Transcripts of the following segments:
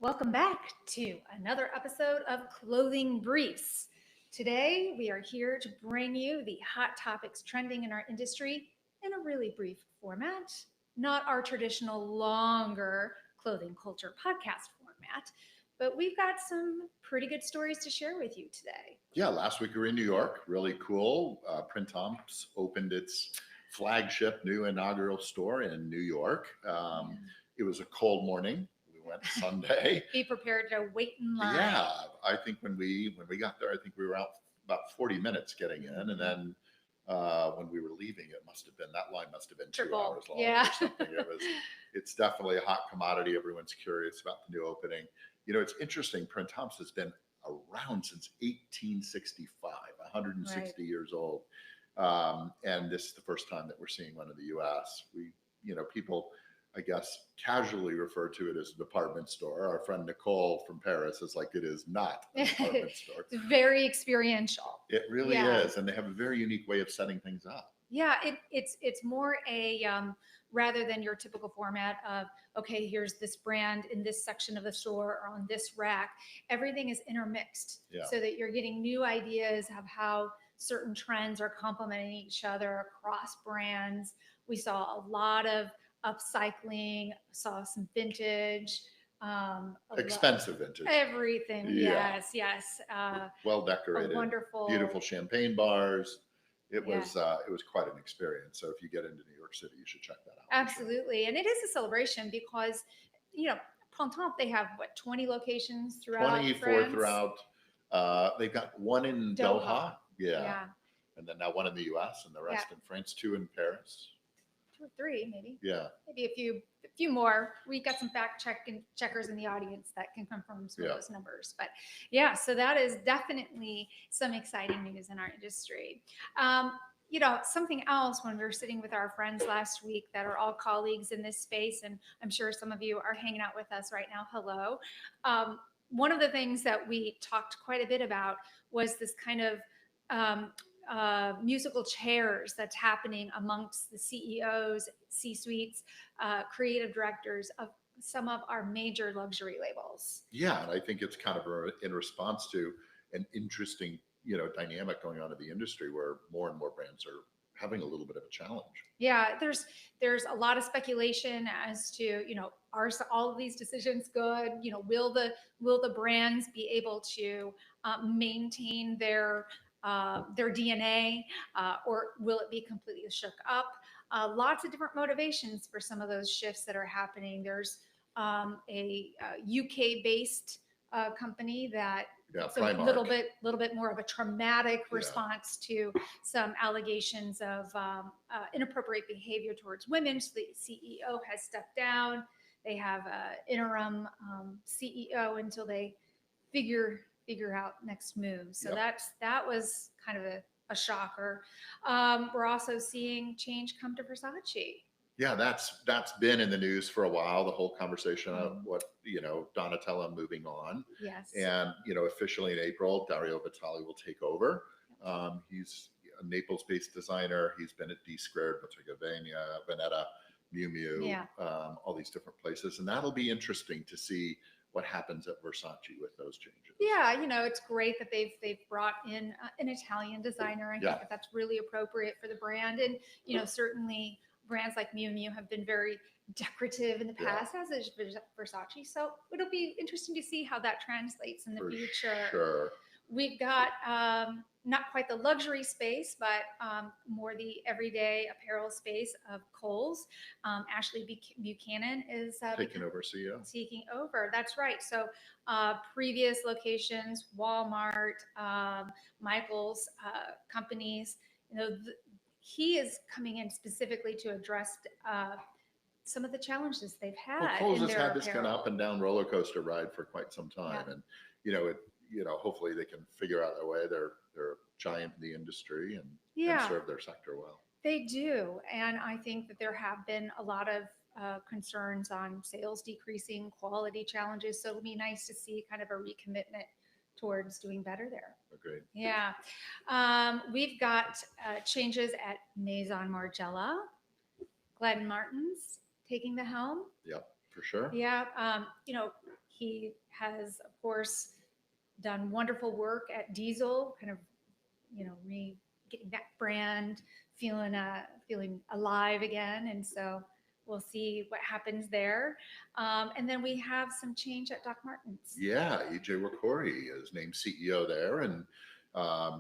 Welcome back to another episode of Clothing Briefs. Today, we are here to bring you the hot topics trending in our industry in a really brief format, not our traditional longer clothing culture podcast format, but we've got some pretty good stories to share with you today. Yeah, last week we were in New York. Really cool. Printemps opened its flagship new inaugural store in New York. It was a cold morning. We went Sunday. Be prepared to wait in line. Yeah, I think when we got there, I think we were out about 40 minutes getting in, and then when we were leaving, that line must have been Triple. 2 hours long Yeah. or something. It's definitely a hot commodity. Everyone's curious about the new opening. You know, it's interesting. Printemps has been around since 1865, 160 Right. years old. And this is the first time that we're seeing one in the US. People, I guess, casually refer to it as a department store. Our friend Nicole from Paris is like, it is not a department store. It's very experiential. It really Yeah. is. And they have a very unique way of setting things up. Yeah, it's more a rather than your typical format of, okay, here's this brand in this section of the store or on this rack. Everything is intermixed, Yeah. so that you're getting new ideas of how certain trends are complementing each other across brands. We saw a lot of upcycling, saw some vintage, Expensive vintage. everything. Yeah. Yes. Well A decorated. wonderful, Beautiful champagne bars. It Yeah. was quite an experience. So if you get into New York City, you should check that out. for sure. Absolutely. And it is a celebration because, Printemps, they have 20 locations throughout 24 France. throughout. They've got one in Doha. Doha. Yeah. Yeah. And then now one in the US and the rest in France, 2 in Paris. 2 or 3, maybe. Yeah. Maybe a few more. We got some checkers in the audience that can confirm some of Yeah. those numbers. But yeah, so that is definitely some exciting news in our industry. Something else, when we were sitting with our friends last week that are all colleagues in this space, and I'm sure some of you are hanging out with us right now. Hello. One of the things that we talked quite a bit about was this kind of musical chairs that's happening amongst the CEOs, C-suites, creative directors of some of our major luxury labels. Yeah. And I think it's kind of in response to an interesting, dynamic going on in the industry where more and more brands are having a little bit of a challenge. Yeah, there's a lot of speculation as to, are all of these decisions good? Will the brands be able to maintain their DNA, or will it be completely shook up? Lots of different motivations for some of those shifts that are happening. There's a UK-based company that it's a Primark. little bit more of a traumatic response to some allegations of inappropriate behavior towards women. So the CEO has stepped down. They have an interim CEO until they figure out next move. So that was kind of a shocker. We're also seeing change come to Versace. Yeah, that's been in the news for a while. The whole conversation of what Donatella moving on, Yes. and officially in April, Dario Vitale will take over. He's a Naples-based designer. He's been at D Squared, Bottega Veneta, Miu Miu, all these different places, and that'll be interesting to see what happens at Versace with those changes. Yeah, it's great that they've brought in an Italian designer. I think that's really appropriate for the brand, and certainly brands like Miu Miu have been very decorative in the past, as is Versace. So it'll be interesting to see how that translates in the future. Sure. We've got not quite the luxury space, but more the everyday apparel space of Kohl's. Ashley Buchanan is taking over CEO. Taking over. That's right. So previous locations, Walmart, Michael's companies, he is coming in specifically to address some of the challenges they've had. Well, Kohl's has had this kind of up and down roller coaster ride for quite some time, and hopefully they can figure out a way. They're a giant in the industry and serve their sector well. They do, and I think that there have been a lot of concerns on sales decreasing, quality challenges. So it'll be nice to see kind of a recommitment towards doing better there. Agreed. Yeah. We've got changes at Maison Margiela. Glenn Martin's taking the helm. Yep, for sure. Yeah. He has, of course, done wonderful work at Diesel, kind of, getting that brand feeling alive again. And so we'll see what happens there. And then we have some change at Doc Martens. Yeah, EJ Wakori is named CEO there, and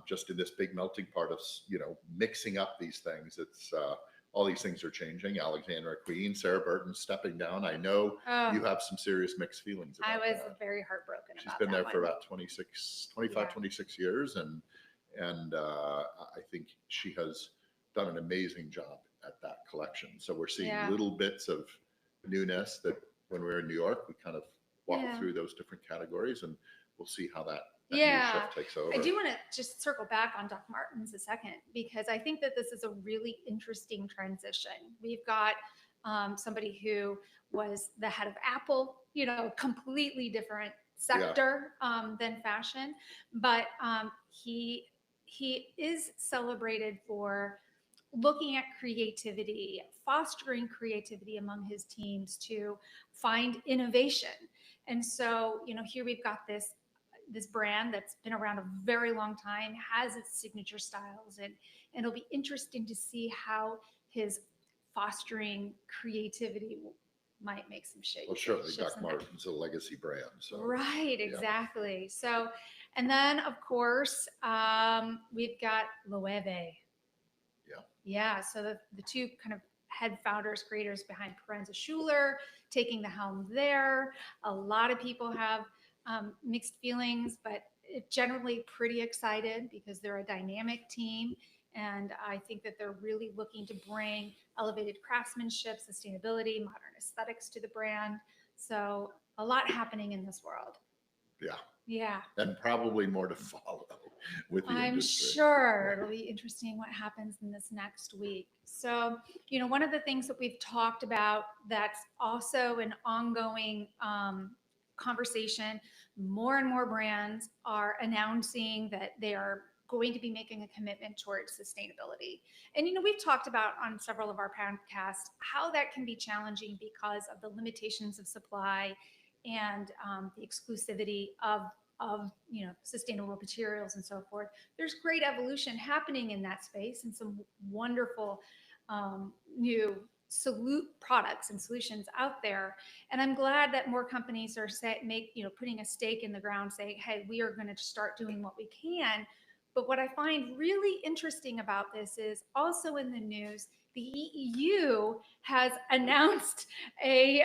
just in this big melting pot of mixing up these things. It's all these things are changing. Alexandra Queen, Sarah Burton stepping down. I know you have some serious mixed feelings about I was that. very heartbroken. She's been there for about 26 years, and I think she has done an amazing job at that collection. So we're seeing little bits of newness that when we were in New York, we kind of walked through those different categories, and we'll see how that new shift takes over. I do want to just circle back on Doc Martens a second, because I think that this is a really interesting transition. We've got somebody who was the head of Apple, completely different sector than fashion, but he is celebrated for looking at creativity, fostering creativity among his teams to find innovation. And so, here we've got this brand that's been around a very long time, has its signature styles, and it'll be interesting to see how his fostering creativity might make some shapes. Well, surely Doc Martens a legacy brand. So. Right, exactly. Yeah. So, and then of course, we've got Loewe. Yeah. So the two kind of head founders, creators behind Parenza Schuler, taking the helm there. A lot of people have mixed feelings, but generally pretty excited because they're a dynamic team. And I think that they're really looking to bring elevated craftsmanship, sustainability, modern aesthetics to the brand. So a lot happening in this world. Yeah. Yeah. And probably more to follow with the I'm industry. sure it'll be interesting what happens in this next week. So, one of the things that we've talked about that's also an ongoing conversation, more and more brands are announcing that they are going to be making a commitment towards sustainability. And, we've talked about on several of our podcasts how that can be challenging because of the limitations of supply and the exclusivity of sustainable materials and so forth. There's great evolution happening in that space and some wonderful new products and solutions out there. And I'm glad that more companies are putting a stake in the ground saying, hey, we are going to start doing what we can. But what I find really interesting about this is also in the news, the EU has announced a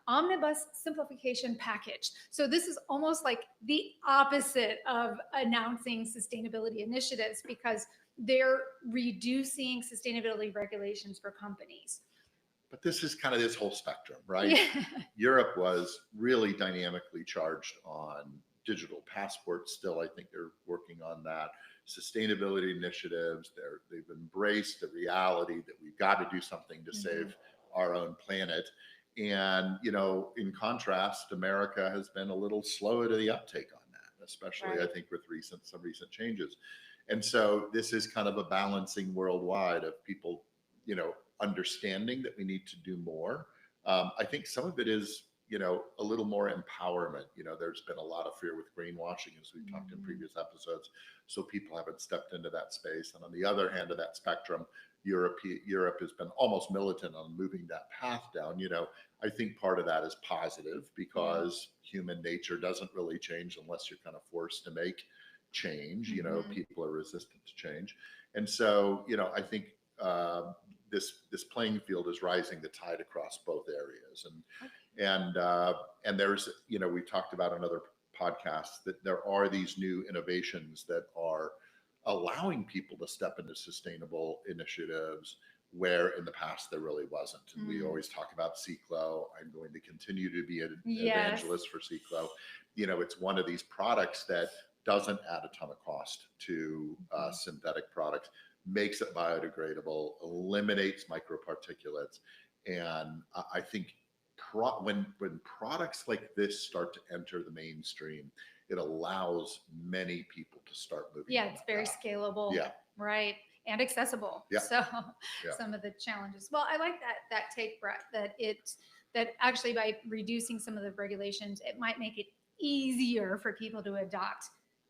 omnibus simplification package. So this is almost like the opposite of announcing sustainability initiatives because they're reducing sustainability regulations for companies. But this is kind of this whole spectrum, right? Yeah. Europe was really dynamically charged on digital passports. Still, I think they're working on that. Sustainability initiatives. They've embraced the reality that we've got to do something to save our own planet. And, in contrast, America has been a little slow to the uptake on that, especially I think with some recent changes. And so this is kind of a balancing worldwide of people, understanding that we need to do more. I think some of it is, a little more empowerment. There's been a lot of fear with greenwashing, as we've talked in previous episodes. So people haven't stepped into that space. And on the other hand of that spectrum, Europe has been almost militant on moving that path down. I think part of that is positive because human nature doesn't really change unless you're kind of forced to make change. People are resistant to change. And so, I think this playing field is rising the tide across both areas. And there's, we talked about in other podcasts that there are these new innovations that are allowing people to step into sustainable initiatives where in the past there really wasn't. And we always talk about Ciclo. I'm going to continue to be an evangelist for Ciclo. It's one of these products that doesn't add a ton of cost to synthetic products, makes it biodegradable, eliminates microparticulates. And I think when products like this start to enter the mainstream, it allows many people to start moving. Yeah, it's very scalable. Yeah. Right. And accessible. Yeah. So some of the challenges. Well, I like that take, Bret, that it that actually by reducing some of the regulations, it might make it easier for people to adopt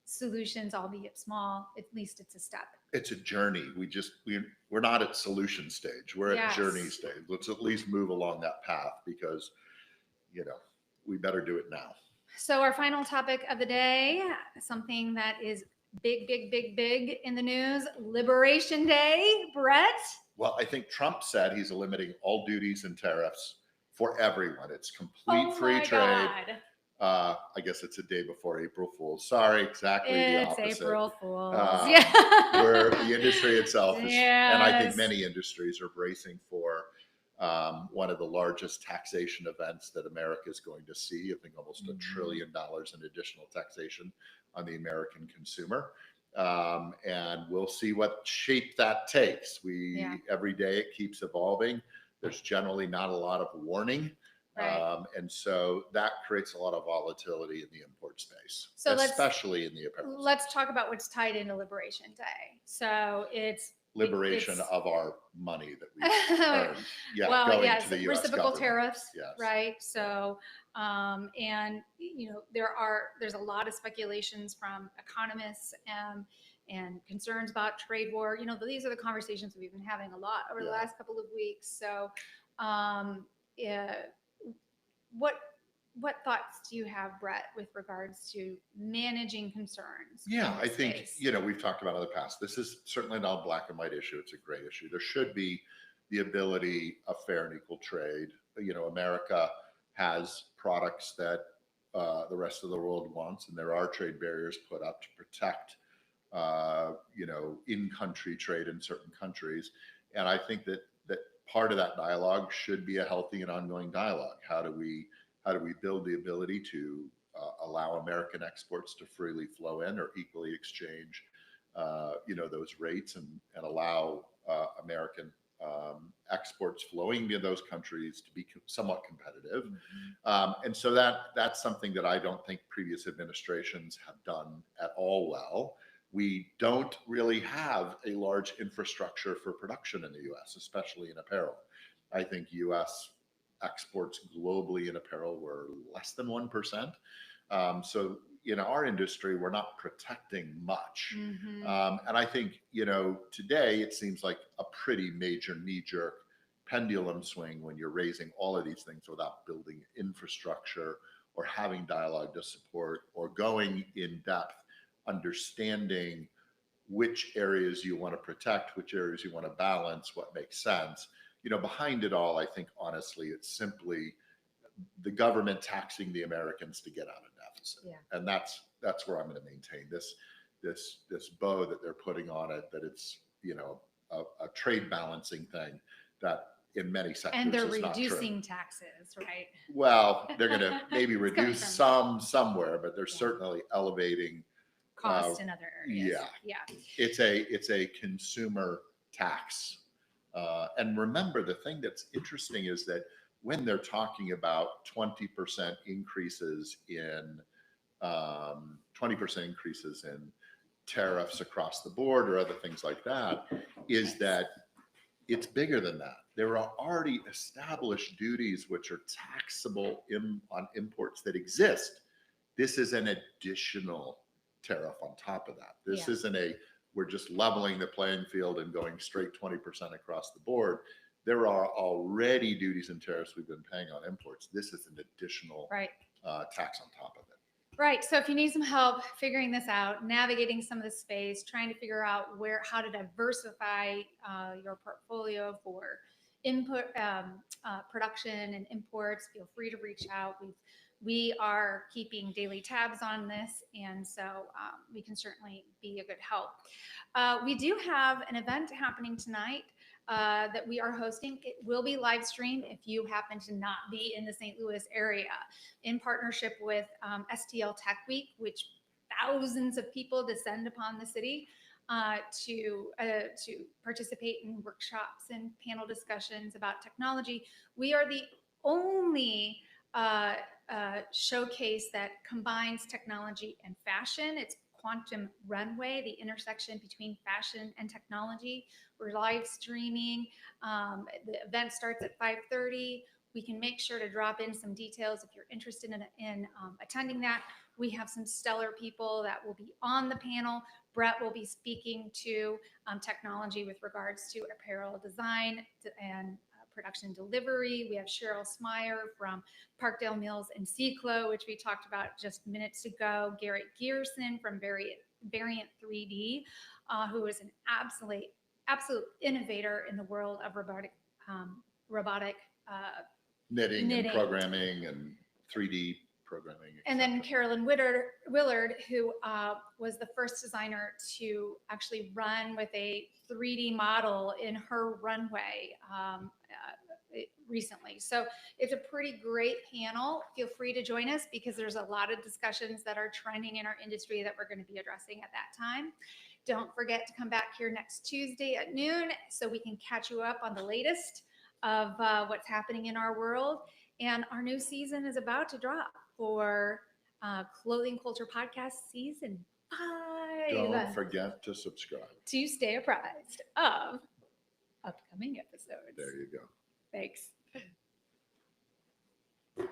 solutions, albeit small. At least it's a step. It's a journey. We're not at solution stage. We're at journey stage. Let's at least move along that path, because we better do it now. So our final topic of the day, something that is big, big, big, big in the news, Liberation Day. Bret? Well, I think Trump said he's eliminating all duties and tariffs for everyone. It's complete free trade. I guess it's a day before April Fool's. Sorry, exactly the opposite. It's April Fool's. Where the industry itself is, and I think many industries are bracing for one of the largest taxation events that America is going to see. I think almost $1 trillion in additional taxation on the American consumer. And we'll see what shape that takes. Every day it keeps evolving. There's generally not a lot of warning. Right. And so that creates a lot of volatility in the import space, so especially in the apparel. Let's talk about what's tied into Liberation Day. So it's liberation of our money that we earned. Going to the US reciprocal government. Tariffs, right? So, and there's a lot of speculations from economists and concerns about trade war. These are the conversations we've been having a lot over the last couple of weeks. So, what thoughts do you have, Bret, with regards to managing concerns? I think, we've talked about in the past, this is certainly not a black and white issue. It's a gray issue. There should be the ability of fair and equal trade. America has products that the rest of the world wants, and there are trade barriers put up to protect, in-country trade in certain countries. And I think that part of that dialogue should be a healthy and ongoing dialogue. How do we build the ability to allow American exports to freely flow in or equally exchange, those rates and allow American exports flowing to those countries to be somewhat competitive. And so that's something that I don't think previous administrations have done at all well. We don't really have a large infrastructure for production in the U.S., especially in apparel. I think U.S. exports globally in apparel were less than 1%. So in our industry, we're not protecting much. And I think, today it seems like a pretty major knee-jerk pendulum swing when you're raising all of these things without building infrastructure or having dialogue to support or going in depth, understanding which areas you want to protect, which areas you want to balance, what makes sense. Behind it all, I think, honestly, it's simply the government taxing the Americans to get out of deficit. And that's where I'm going to maintain this bow that they're putting on it, that it's, a trade balancing thing that in many sectors and they're is reducing taxes, right? Well, they're going to maybe reduce some somewhere, but they're certainly elevating cost in other areas. It's a consumer tax. And remember, the thing that's interesting is that when they're talking about 20% increases in 20% increases in tariffs across the board or other things like that, is that it's bigger than that. There are already established duties which are taxable on imports that exist. This is an additional tariff on top of that. This isn't we're just leveling the playing field and going straight 20% across the board. There are already duties and tariffs we've been paying on imports. This is an additional tax on top of it. Right. So if you need some help figuring this out, navigating some of the space, trying to figure out how to diversify your portfolio for input, production and imports, feel free to reach out. We are keeping daily tabs on this, and so we can certainly be a good help. We do have an event happening tonight that we are hosting. It will be live streamed if you happen to not be in the St. Louis area, in partnership with STL Tech Week, which thousands of people descend upon the city to participate in workshops and panel discussions about technology. We are the only showcase that combines technology and fashion. It's Quantum Runway, the intersection between fashion and technology. We're live streaming. The event starts at 5:30. We can make sure to drop in some details if you're interested in attending that. We have some stellar people that will be on the panel. Bret will be speaking to technology with regards to apparel design and production delivery. We have Cheryl Smyer from Parkdale Mills and Ciclo, which we talked about just minutes ago. Garrett Gearson from Variant 3D, who is an absolute innovator in the world of robotic knitting and programming and 3D programming. And then Carolyn Willard, who was the first designer to actually run with a 3D model in her runway recently. So it's a pretty great panel. Feel free to join us because there's a lot of discussions that are trending in our industry that we're going to be addressing at that time. Don't forget to come back here next Tuesday at noon so we can catch you up on the latest of what's happening in our world. And our new season is about to drop for Clothing Culture Podcast Season 5. Don't forget to subscribe to stay apprised of upcoming episodes. There you go. Thanks.